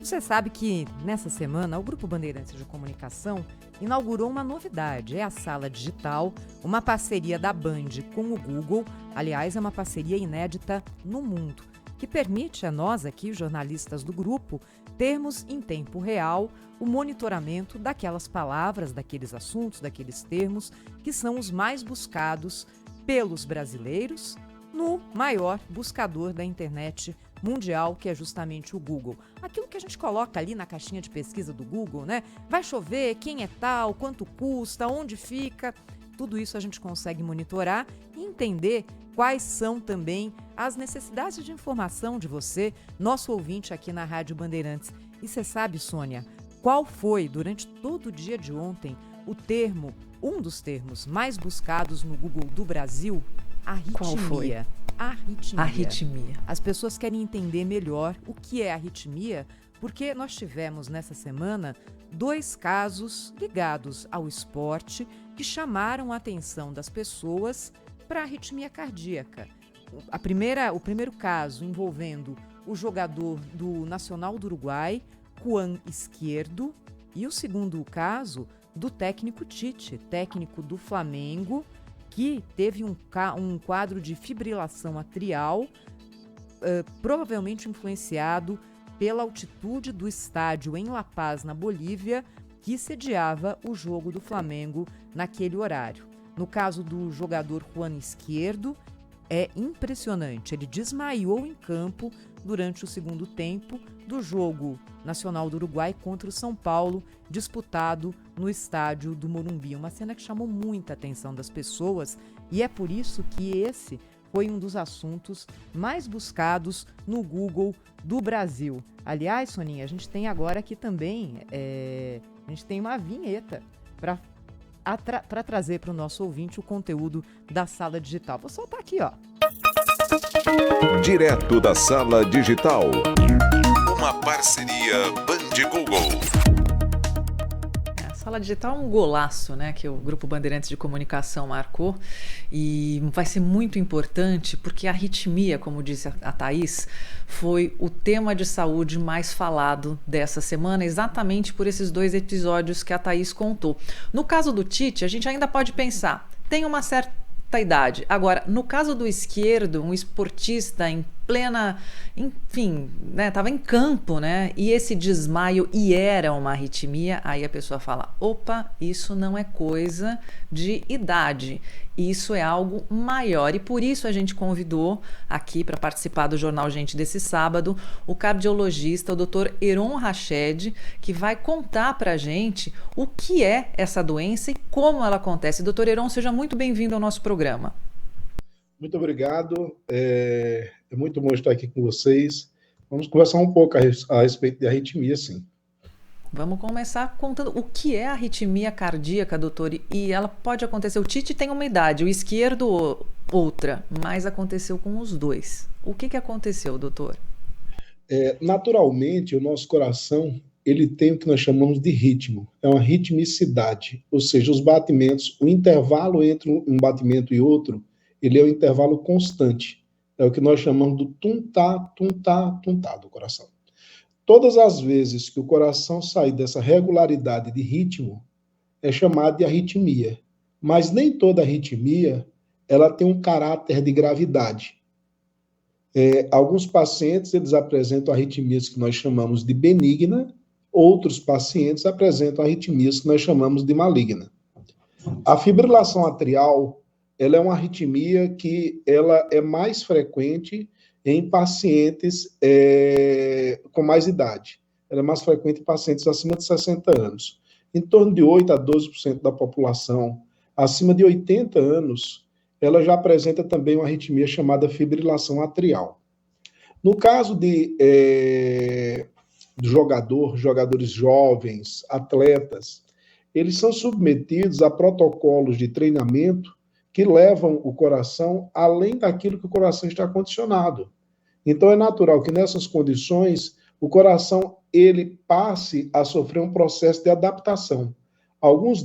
Você sabe que, nessa semana, o Grupo Bandeirantes de Comunicação inaugurou uma novidade. É a Sala Digital, uma parceria da Band com o Google. Aliás, é uma parceria inédita no mundo, que permite a nós aqui, jornalistas do grupo, termos em tempo real o monitoramento daquelas palavras, daqueles assuntos, daqueles termos que são os mais buscados pelos brasileiros no maior buscador da internet mundial, que é justamente o Google. Aquilo que a gente coloca ali na caixinha de pesquisa do Google, né? Vai chover, quem é tal, quanto custa, onde fica, tudo isso a gente consegue monitorar e entender quais são também as necessidades de informação de você, nosso ouvinte aqui na Rádio Bandeirantes. E você sabe, Sônia, qual foi, durante todo o dia de ontem, um dos termos mais buscados no Google do Brasil? Arritmia. Qual foi? Arritmia. As pessoas querem entender melhor o que é arritmia, porque nós tivemos nessa semana 2 casos ligados ao esporte que chamaram a atenção das pessoas para a arritmia cardíaca. O primeiro caso envolvendo o jogador do Nacional do Uruguai, Juan Izquierdo, e o segundo caso do técnico Tite, técnico do Flamengo, que teve um quadro de fibrilação atrial, provavelmente influenciado pela altitude do estádio em La Paz, na Bolívia, que sediava o jogo do Flamengo naquele horário. No caso do jogador Juan Izquierdo, é impressionante. Ele desmaiou em campo durante o segundo tempo do jogo Nacional do Uruguai contra o São Paulo, disputado no estádio do Morumbi. Uma cena que chamou muita atenção das pessoas e é por isso que esse foi um dos assuntos mais buscados no Google do Brasil. Aliás, Soninha, a gente tem agora aqui também, a gente tem uma vinheta para trazer para o nosso ouvinte o conteúdo da Sala Digital. Vou soltar aqui, ó. Direto da Sala Digital. Uma parceria Band-Google. A Sala Digital é um golaço, né, que o Grupo Bandeirantes de Comunicação marcou, e vai ser muito importante porque a arritmia, como disse a Thaís, foi o tema de saúde mais falado dessa semana, exatamente por esses 2 episódios que a Thaís contou. No caso do Tite, a gente ainda pode pensar, tem uma certa idade. Agora, no caso do Izquierdo, um esportista em plena, enfim, né, tava em campo, né, e esse desmaio e era uma arritmia, aí a pessoa fala, opa, isso não é coisa de idade, isso é algo maior, e por isso a gente convidou aqui para participar do Jornal Gente desse sábado, o cardiologista, o Dr. Heron Rached, que vai contar pra gente o que é essa doença e como ela acontece. Dr. Heron, seja muito bem-vindo ao nosso programa. Muito obrigado, é muito bom estar aqui com vocês. Vamos conversar um pouco a respeito de arritmia, sim. Vamos começar contando o que é arritmia cardíaca, doutor, e ela pode acontecer. O Tite tem uma idade, o Izquierdo outra, mas aconteceu com os 2. O que aconteceu, doutor? Naturalmente, o nosso coração, ele tem o que nós chamamos de ritmo, é uma ritmicidade, ou seja, os batimentos, o intervalo entre um batimento e outro, ele é um intervalo constante. É o que nós chamamos do tum-tá, tum-tá, tum-tá do coração. Todas as vezes que o coração sai dessa regularidade de ritmo, é chamado de arritmia. Mas nem toda arritmia, ela tem um caráter de gravidade. Alguns pacientes, eles apresentam arritmias que nós chamamos de benigna, outros pacientes apresentam arritmias que nós chamamos de maligna. A fibrilação atrial, ela é uma arritmia que ela é mais frequente em pacientes com mais idade. Ela é mais frequente em pacientes acima de 60 anos. Em torno de 8 a 12% da população acima de 80 anos, ela já apresenta também uma arritmia chamada fibrilação atrial. No caso de jogadores jovens, atletas, eles são submetidos a protocolos de treinamento que levam o coração além daquilo que o coração está condicionado. Então, é natural que nessas condições, o coração ele passe a sofrer um processo de adaptação. Algumas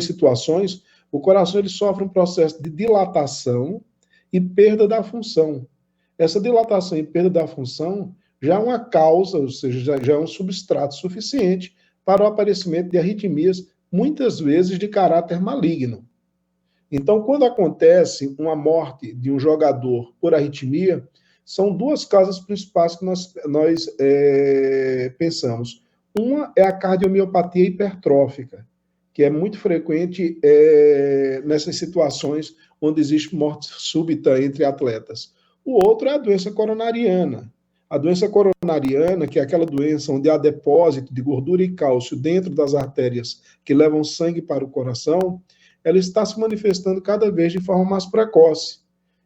situações, o coração ele sofre um processo de dilatação e perda da função. Essa dilatação e perda da função já é uma causa, ou seja, já é um substrato suficiente para o aparecimento de arritmias, muitas vezes de caráter maligno. Então, quando acontece uma morte de um jogador por arritmia, são duas causas principais que nós pensamos. Uma é a cardiomiopatia hipertrófica, que é muito frequente nessas situações onde existe morte súbita entre atletas. O outro é a doença coronariana. A doença coronariana, que é aquela doença onde há depósito de gordura e cálcio dentro das artérias que levam sangue para o coração, ela está se manifestando cada vez de forma mais precoce.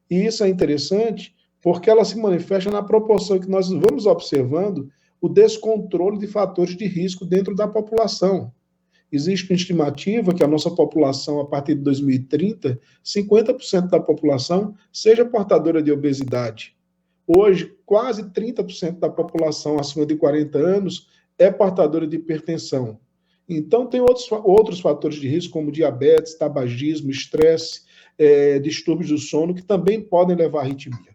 E isso é interessante porque ela se manifesta na proporção que nós vamos observando o descontrole de fatores de risco dentro da população. Existe uma estimativa que a nossa população, a partir de 2030, 50% da população seja portadora de obesidade. Hoje, quase 30% da população acima de 40 anos é portadora de hipertensão. Então, tem outros fatores de risco, como diabetes, tabagismo, estresse, distúrbios do sono, que também podem levar à arritmia.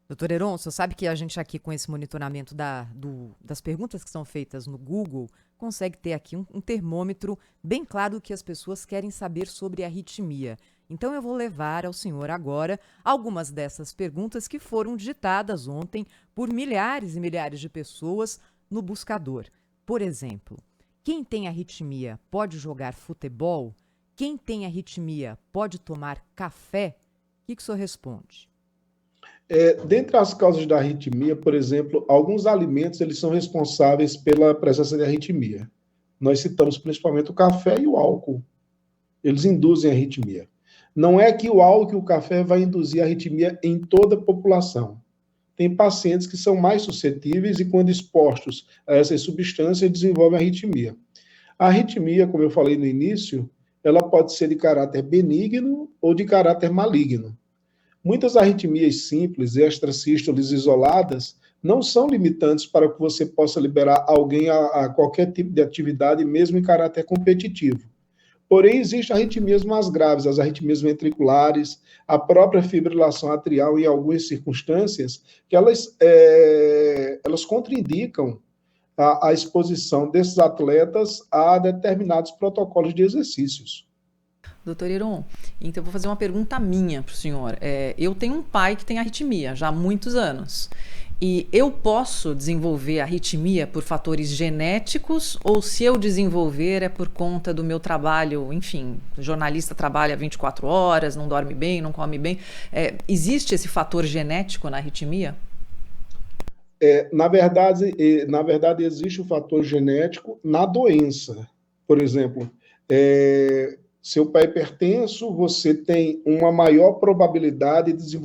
Doutor Heron, você sabe que a gente aqui com esse monitoramento das perguntas que são feitas no Google, consegue ter aqui um termômetro bem claro do que as pessoas querem saber sobre a arritmia. Então eu vou levar ao senhor agora algumas dessas perguntas que foram digitadas ontem por milhares e milhares de pessoas no buscador. Por exemplo, quem tem arritmia pode jogar futebol? Quem tem arritmia pode tomar café? O que o senhor responde? Dentre as causas da arritmia, por exemplo, alguns alimentos eles são responsáveis pela presença de arritmia. Nós citamos principalmente o café e o álcool. Eles induzem arritmia. Não é que o álcool e o café vai induzir arritmia em toda a população. Tem pacientes que são mais suscetíveis e, quando expostos a essas substâncias, desenvolvem arritmia. A arritmia, como eu falei no início, ela pode ser de caráter benigno ou de caráter maligno. Muitas arritmias simples e extrasístoles isoladas não são limitantes para que você possa liberar alguém a qualquer tipo de atividade, mesmo em caráter competitivo. Porém, existem arritmias mais graves, as arritmias ventriculares, a própria fibrilação atrial, em algumas circunstâncias, que elas contraindicam a exposição desses atletas a determinados protocolos de exercícios. Doutor Heron, então eu vou fazer uma pergunta minha para o senhor. Eu tenho um pai que tem arritmia já há muitos anos. E eu posso desenvolver arritmia por fatores genéticos ou se eu desenvolver é por conta do meu trabalho, enfim, o jornalista trabalha 24 horas, não dorme bem, não come bem. Existe esse fator genético na arritmia? Na verdade, existe o fator genético na doença. Por exemplo, seu pai é hipertenso, você tem uma maior probabilidade de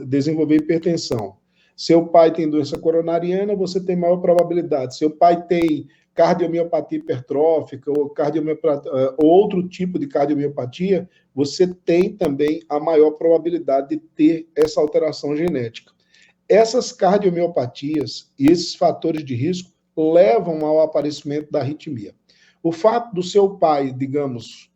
desenvolver hipertensão. Seu pai tem doença coronariana, você tem maior probabilidade. Seu pai tem cardiomiopatia hipertrófica ou outro tipo de cardiomiopatia, você tem também a maior probabilidade de ter essa alteração genética. Essas cardiomiopatias e esses fatores de risco levam ao aparecimento da arritmia. O fato do seu pai, digamos,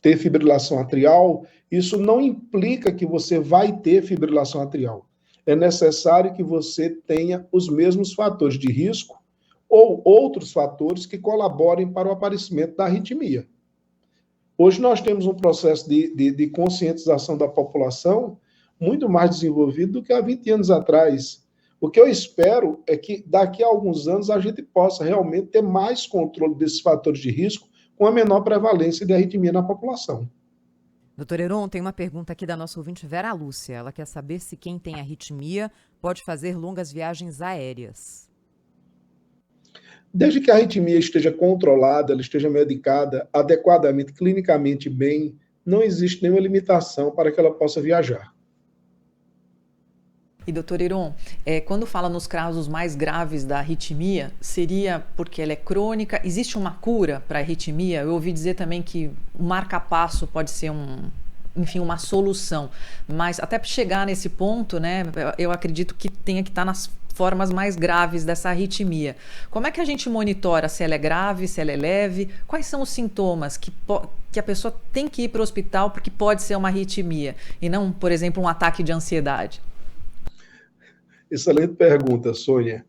ter fibrilação atrial, isso não implica que você vai ter fibrilação atrial. É necessário que você tenha os mesmos fatores de risco ou outros fatores que colaborem para o aparecimento da arritmia. Hoje nós temos um processo de conscientização da população muito mais desenvolvido do que há 20 anos atrás. O que eu espero é que daqui a alguns anos a gente possa realmente ter mais controle desses fatores de risco com a menor prevalência de arritmia na população. Doutor Heron, tem uma pergunta aqui da nossa ouvinte Vera Lúcia. Ela quer saber se quem tem arritmia pode fazer longas viagens aéreas. Desde que a arritmia esteja controlada, ela esteja medicada adequadamente, clinicamente bem, não existe nenhuma limitação para que ela possa viajar. E, doutor Heron, quando fala nos casos mais graves da arritmia, seria porque ela é crônica? Existe uma cura para a arritmia? Eu ouvi dizer também que o marca-passo pode ser uma solução. Mas até para chegar nesse ponto, né, eu acredito que tenha que estar nas formas mais graves dessa arritmia. Como é que a gente monitora se ela é grave, se ela é leve? Quais são os sintomas que a pessoa tem que ir para o hospital porque pode ser uma arritmia e não, por exemplo, um ataque de ansiedade? Excelente pergunta, Sônia.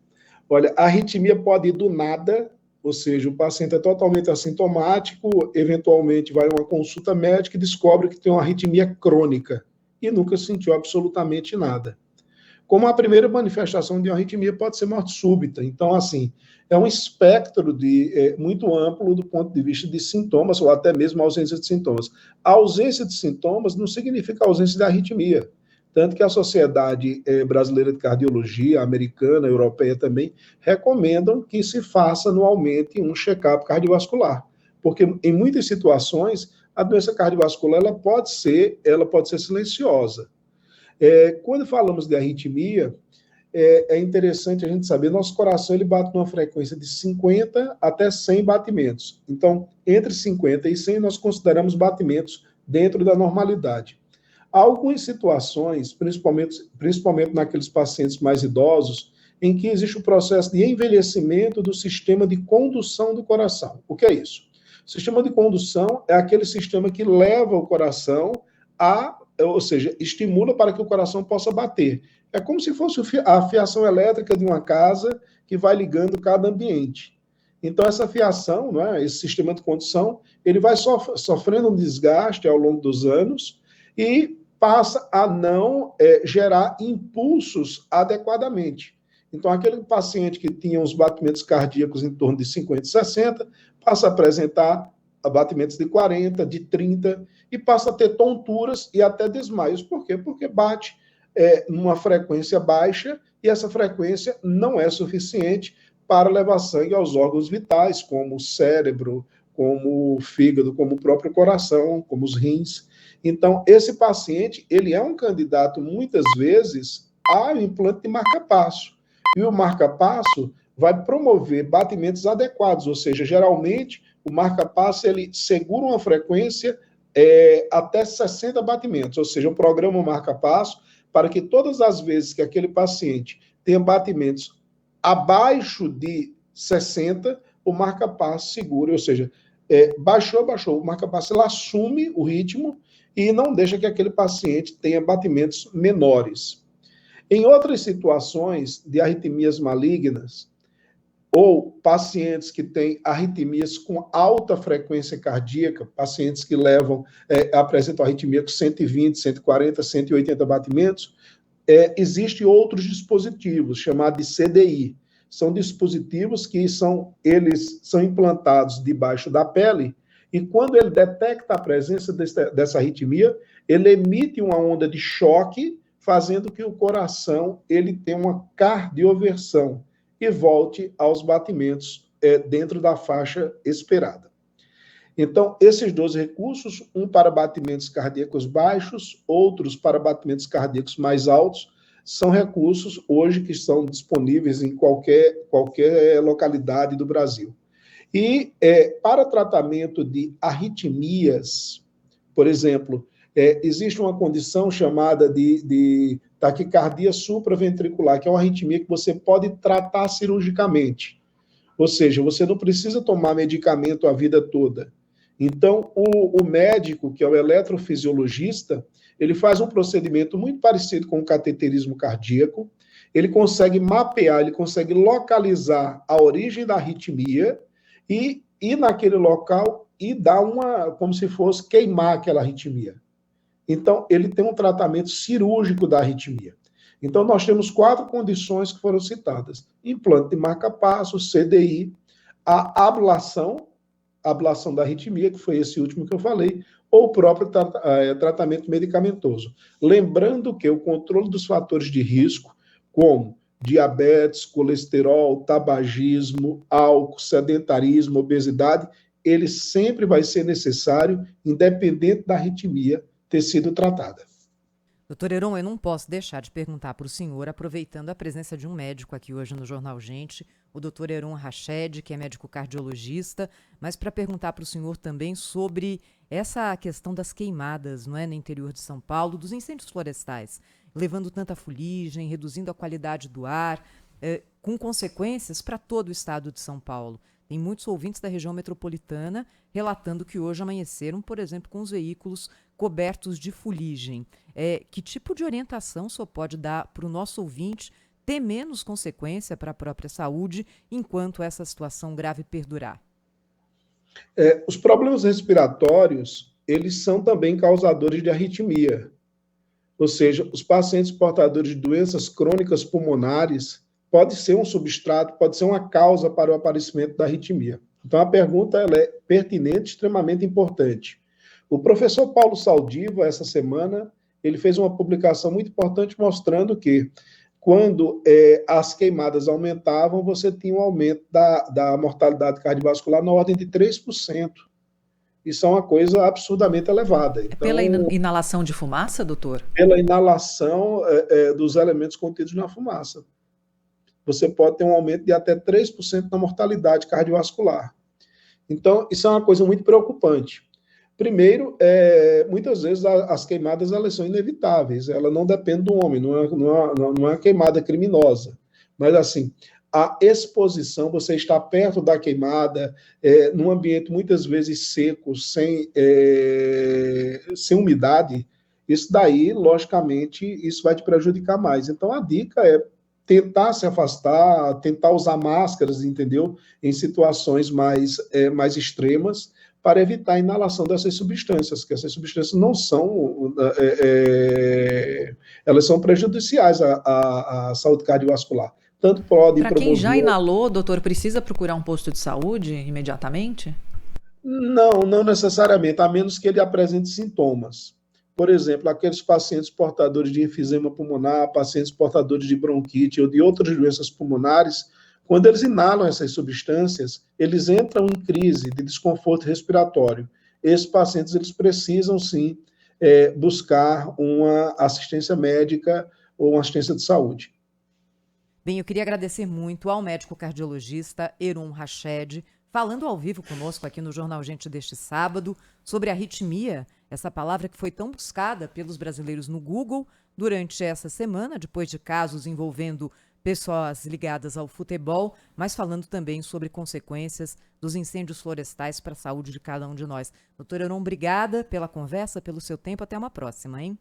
Olha, a arritmia pode ir do nada, ou seja, o paciente é totalmente assintomático, eventualmente vai a uma consulta médica e descobre que tem uma arritmia crônica e nunca sentiu absolutamente nada. Como a primeira manifestação de uma arritmia pode ser morte súbita. Então, assim, é um espectro muito amplo do ponto de vista de sintomas, ou até mesmo ausência de sintomas. A ausência de sintomas não significa ausência da arritmia. Tanto que a Sociedade Brasileira de Cardiologia, americana, europeia também, recomendam que se faça anualmente um check-up cardiovascular. Porque em muitas situações, a doença cardiovascular ela pode ser silenciosa. Quando falamos de arritmia, é interessante a gente saber, nosso coração ele bate numa frequência de 50 até 100 batimentos. Então, entre 50 e 100 nós consideramos batimentos dentro da normalidade. Há algumas situações, principalmente naqueles pacientes mais idosos, em que existe o processo de envelhecimento do sistema de condução do coração. O que é isso? O sistema de condução é aquele sistema que leva o coração ou seja, estimula para que o coração possa bater. É como se fosse a fiação elétrica de uma casa que vai ligando cada ambiente. Então, essa fiação, esse sistema de condução, ele vai sofrendo um desgaste ao longo dos anos e passa a não gerar impulsos adequadamente. Então, aquele paciente que tinha os batimentos cardíacos em torno de 50 e 60, passa a apresentar batimentos de 40, de 30, e passa a ter tonturas e até desmaios. Por quê? Porque bate numa frequência baixa e essa frequência não é suficiente para levar sangue aos órgãos vitais, como o cérebro, como o fígado, como o próprio coração, como os rins. Então, esse paciente, ele é um candidato, muitas vezes, ao implante de marca-passo. E o marca-passo vai promover batimentos adequados, ou seja, geralmente, o marca-passo, ele segura uma frequência até 60 batimentos, ou seja, o programa marca-passo para que todas as vezes que aquele paciente tenha batimentos abaixo de 60, o marca-passo segura, ou seja, baixou, o marca-passo ele assume o ritmo e não deixa que aquele paciente tenha batimentos menores. Em outras situações de arritmias malignas, ou pacientes que têm arritmias com alta frequência cardíaca, pacientes que apresentam arritmia com 120, 140, 180 batimentos, existem outros dispositivos, chamados de CDI. São dispositivos que eles são implantados debaixo da pele, e quando ele detecta a presença dessa arritmia, ele emite uma onda de choque, fazendo que o coração ele tenha uma cardioversão e volte aos batimentos dentro da faixa esperada. Então, esses dois recursos, um para batimentos cardíacos baixos, outros para batimentos cardíacos mais altos, são recursos hoje que estão disponíveis em qualquer localidade do Brasil. E para tratamento de arritmias, por exemplo, existe uma condição chamada de taquicardia supraventricular, que é uma arritmia que você pode tratar cirurgicamente. Ou seja, você não precisa tomar medicamento a vida toda. Então, o médico, que é o eletrofisiologista, ele faz um procedimento muito parecido com o cateterismo cardíaco, ele consegue mapear, ele consegue localizar a origem da arritmia e ir naquele local e dar como se fosse queimar aquela arritmia. Então, ele tem um tratamento cirúrgico da arritmia. Então, nós temos 4 condições que foram citadas: implante de marca-passo, CDI, a ablação da arritmia, que foi esse último que eu falei, ou o próprio tratamento medicamentoso. Lembrando que o controle dos fatores de risco, como diabetes, colesterol, tabagismo, álcool, sedentarismo, obesidade, ele sempre vai ser necessário, independente da arritmia ter sido tratada. Doutor Heron, eu não posso deixar de perguntar para o senhor, aproveitando a presença de um médico aqui hoje no Jornal Gente, o doutor Heron Rached, que é médico cardiologista, mas para perguntar para o senhor também sobre essa questão das queimadas, no interior de São Paulo, dos incêndios florestais, levando tanta fuligem, reduzindo a qualidade do ar, com consequências para todo o estado de São Paulo. Tem muitos ouvintes da região metropolitana relatando que hoje amanheceram, por exemplo, com os veículos cobertos de fuligem. Que tipo de orientação o senhor pode dar para o nosso ouvinte ter menos consequência para a própria saúde enquanto essa situação grave perdurar? Os problemas respiratórios, eles são também causadores de arritmia. Ou seja, os pacientes portadores de doenças crônicas pulmonares pode ser um substrato, pode ser uma causa para o aparecimento da arritmia. Então, a pergunta ela é pertinente, extremamente importante. O professor Paulo Saldiva, essa semana, ele fez uma publicação muito importante mostrando que quando as queimadas aumentavam, você tinha um aumento da mortalidade cardiovascular na ordem de 3%. Isso é uma coisa absurdamente elevada. Então, pela inalação de fumaça, doutor? Pela inalação dos elementos contidos na fumaça. Você pode ter um aumento de até 3% na mortalidade cardiovascular. Então, isso é uma coisa muito preocupante. Primeiro, muitas vezes as queimadas elas são inevitáveis, ela não depende do homem, não é uma queimada criminosa. Mas, assim, a exposição, você está perto da queimada, num ambiente muitas vezes seco, sem umidade, isso daí, logicamente, isso vai te prejudicar mais. Então, a dica é tentar se afastar, tentar usar máscaras, entendeu? Em situações mais extremas, para evitar a inalação dessas substâncias, que essas substâncias não são, elas são prejudiciais à saúde cardiovascular. Tanto podem Para quem já inalou, doutor, precisa procurar um posto de saúde imediatamente? Não necessariamente, a menos que ele apresente sintomas. Por exemplo, aqueles pacientes portadores de enfisema pulmonar, pacientes portadores de bronquite ou de outras doenças pulmonares, quando eles inalam essas substâncias, eles entram em crise de desconforto respiratório. Esses pacientes eles precisam, sim, buscar uma assistência médica ou uma assistência de saúde. Bem, eu queria agradecer muito ao médico cardiologista Heron Rached, falando ao vivo conosco aqui no Jornal Gente deste sábado, sobre arritmia, essa palavra que foi tão buscada pelos brasileiros no Google durante essa semana, depois de casos envolvendo pessoas ligadas ao futebol, mas falando também sobre consequências dos incêndios florestais para a saúde de cada um de nós. Doutora Heron, obrigada pela conversa, pelo seu tempo. Até uma próxima, hein?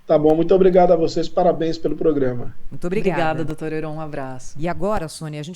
Tá bom, muito obrigado a vocês, parabéns pelo programa. Muito obrigada. Obrigada, doutora Heron, um abraço. E agora, Sônia, a gente